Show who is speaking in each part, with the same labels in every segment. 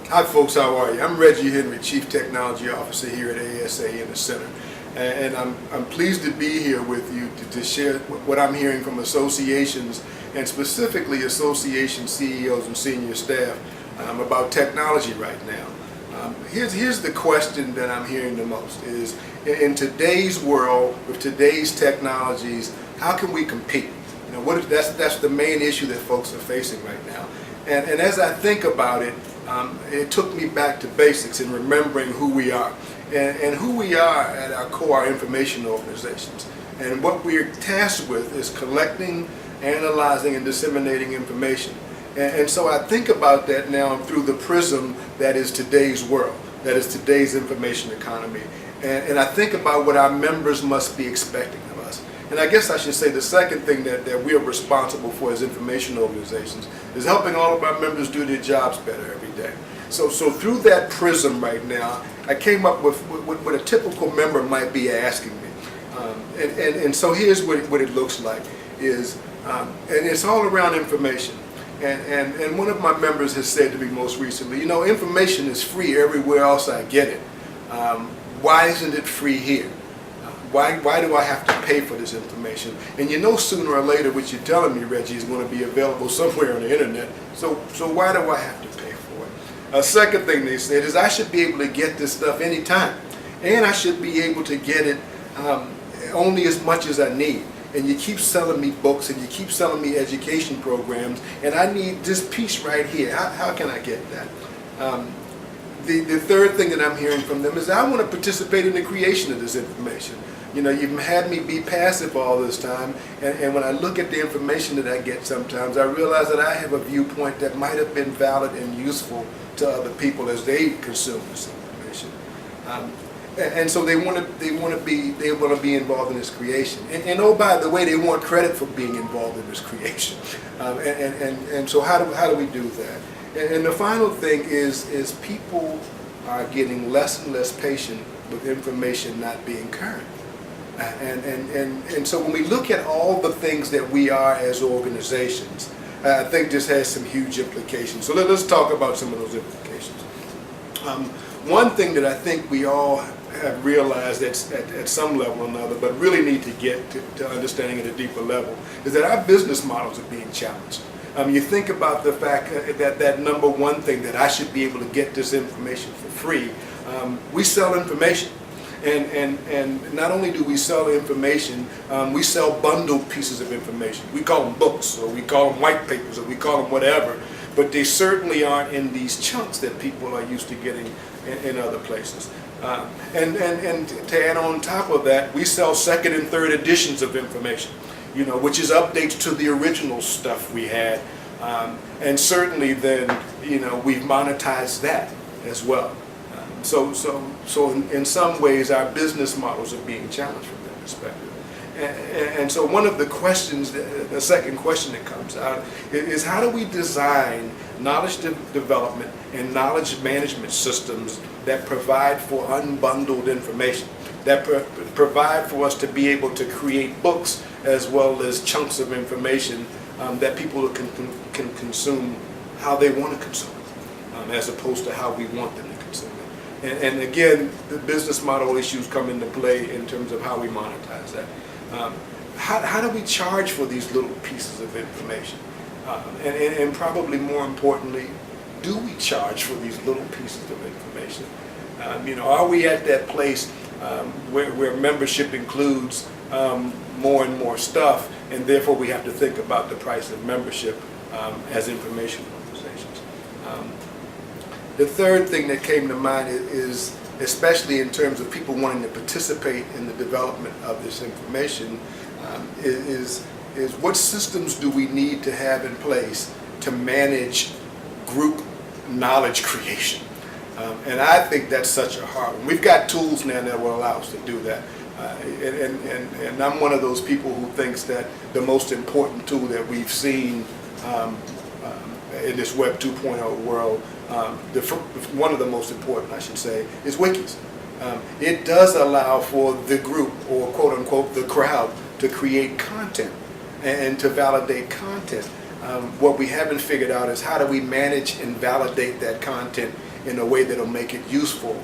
Speaker 1: Hi folks, how are you? I'm Reggie Henry, Chief Technology Officer here at ASAE The Center. And I'm pleased to be here with you to share what I'm hearing from associations, and specifically association CEOs and senior staff about technology right now. Here's the question that I'm hearing the most is, in today's world, with today's technologies, how can we compete? You know, that's the main issue that folks are facing right now. And as I think about it, it took me back to basics in remembering who we are. And who we are at our core are information organizations. And what we're tasked with is collecting, analyzing, and disseminating information. And so I think about that now through the prism that is today's world, that is today's information economy. And I think about what our members must be expecting of us. And I guess I should say the second thing that we're responsible for as information organizations is helping all of our members do their jobs better every day. So through that prism right now, I came up with what a typical member might be asking me. And so here's what it looks like is, and it's all around information. And one of my members has said to me most recently, you know, information is free everywhere else I get it. Why isn't it free here? Why do I have to pay for this information? And you know sooner or later what you're telling me, Reggie, is going to be available somewhere on the internet. So why do I have to pay for it? A second thing they said is I should be able to get this stuff anytime. And I should be able to get it only as much as I need. And you keep selling me books and you keep selling me education programs, and I need this piece right here. How can I get that? The third thing that I'm hearing from them is I want to participate in the creation of this information. You know, you've had me be passive all this time, and when I look at the information that I get sometimes, I realize that I have a viewpoint that might have been valid and useful to other people as they consume this information. And so they want to be involved in this creation. And oh, by the way, they want credit for being involved in this creation. And so how do we do that? And the final thing is people are getting less and less patient with information not being current. And so when we look at all the things that we are as organizations, I think this has some huge implications. So let's talk about some of those implications. One thing that I think we all have realized at some level or another, but really need to get to understanding at a deeper level, is that our business models are being challenged. You think about the fact that number one thing, that I should be able to get this information for free. We sell information. And not only do we sell information, we sell bundled pieces of information. We call them books, or we call them white papers, or we call them whatever, but they certainly aren't in these chunks that people are used to getting in other places. And to add on top of that, we sell second and third editions of information, you know, which is updates to the original stuff we had. And certainly then, you know, we've monetized that as well. So in some ways, our business models are being challenged from that perspective. And so one of the questions, the second question that comes out is how do we design knowledge development and knowledge management systems that provide for unbundled information, that provide for us to be able to create books as well as chunks of information that people can consume how they want to consume it, as opposed to how we want them to consume it. And again, the business model issues come into play in terms of how we monetize that. How do we charge for these little pieces of information? And probably more importantly, do we charge for these little pieces of information? You know, are we at that place where membership includes more and more stuff, and therefore we have to think about the price of membership as information organizations? The third thing that came to mind is, especially in terms of people wanting to participate in the development of this information, is what systems do we need to have in place to manage group knowledge creation? And I think that's such a hard one. We've got tools now that will allow us to do that. And I'm one of those people who thinks that the most important tool that we've seen in this Web 2.0 world, one of the most important, I should say, is wikis. It does allow for the group, or quote unquote the crowd, to create content and to validate content. What we haven't figured out is how do we manage and validate that content in a way that'll make it useful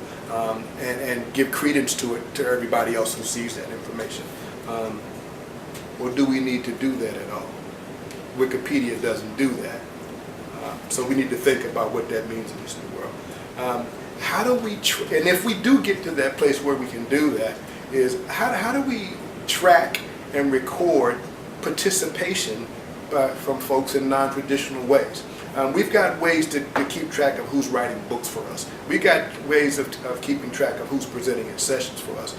Speaker 1: and give credence to it to everybody else who sees that information. Or do we need to do that at all? Wikipedia doesn't do that. So we need to think about what that means in this new world. How do we, and if we do get to that place where we can do that, is how do we track and record participation from folks in non-traditional ways? We've got ways to keep track of who's writing books for us. We've got ways of keeping track of who's presenting at sessions for us.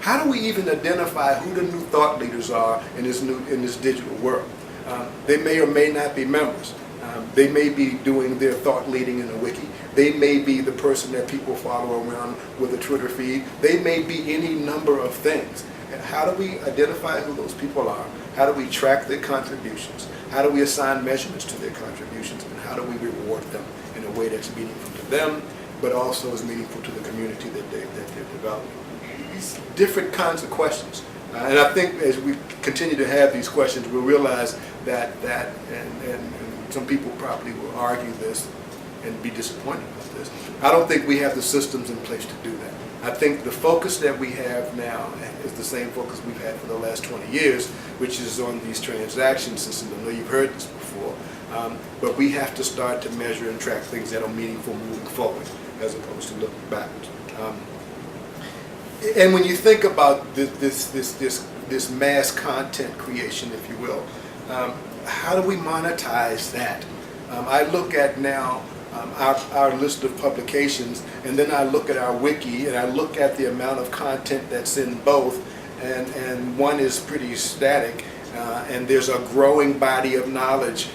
Speaker 1: How do we even identify who the new thought leaders are in this digital world? They may or may not be members. They may be doing their thought leading in a wiki. They may be the person that people follow around with a Twitter feed. They may be any number of things. And how do we identify who those people are? How do we track their contributions? How do we assign measurements to their contributions? And how do we reward them in a way that's meaningful to them, but also is meaningful to the community that they're developing? These different kinds of questions. And I think as we continue to have these questions, we'll realize that and some people probably will argue this and be disappointed with this. I don't think we have the systems in place to do that. I think the focus that we have now is the same focus we've had for the last 20 years, which is on these transaction systems. I know you've heard this before, but we have to start to measure and track things that are meaningful moving forward, as opposed to looking backwards. And when you think about this mass content creation, if you will, how do we monetize that? I look at now our list of publications, and then I look at our wiki, and I look at the amount of content that's in both, and one is pretty static, and there's a growing body of knowledge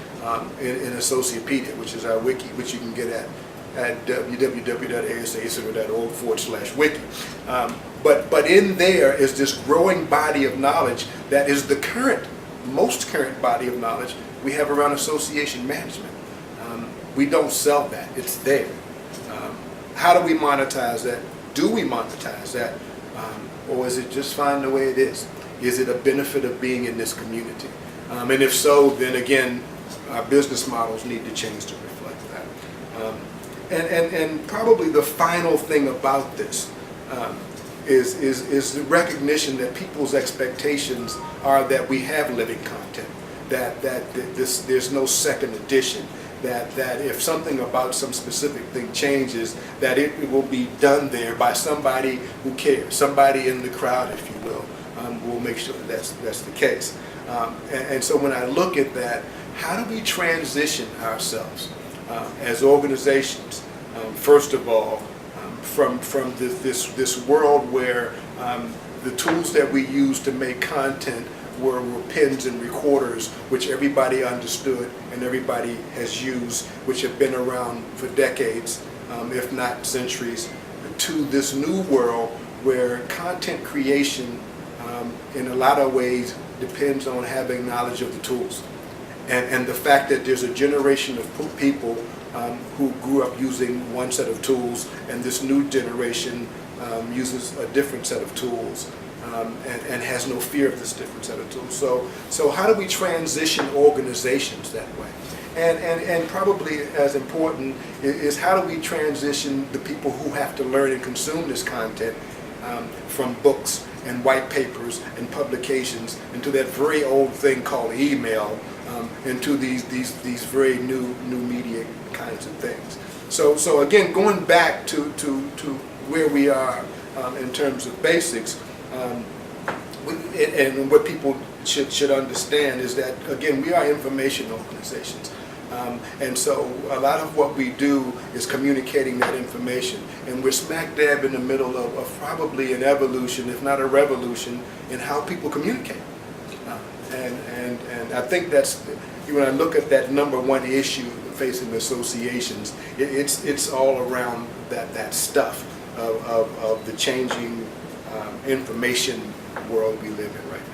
Speaker 1: in Associapedia, which is our wiki, which you can get at www.asaecenter.org/wiki. But in there is this growing body of knowledge that is the most current body of knowledge we have around association management. We don't sell that, it's there. How do we monetize that? Do we monetize that? Or is it just fine the way it is? Is it a benefit of being in this community? And if so, then again, our business models need to change to reflect that. And probably the final thing about this is the recognition that people's expectations are that we have living content, that there's no second edition, that if something about some specific thing changes, that it will be done there by somebody who cares, somebody in the crowd, if you will. We'll make sure that that's the case. And so when I look at that, how do we transition ourselves as organizations, first of all, from this world where the tools that we use to make content were pens and recorders, which everybody understood and everybody has used, which have been around for decades, if not centuries, to this new world where content creation in a lot of ways depends on having knowledge of the tools. And the fact that there's a generation of people who grew up using one set of tools, and this new generation uses a different set of tools. And has no fear of this different set of tools. So how do we transition organizations that way? And probably as important is how do we transition the people who have to learn and consume this content from books and white papers and publications into that very old thing called email, into these very new media kinds of things. So again, going back to where we are in terms of basics. And what people should understand is that, again, we are information organizations. And so a lot of what we do is communicating that information. And we're smack dab in the middle of probably an evolution, if not a revolution, in how people communicate. And I think that's, when I look at that number one issue facing associations, it's all around that stuff of the changing information world we live in right now.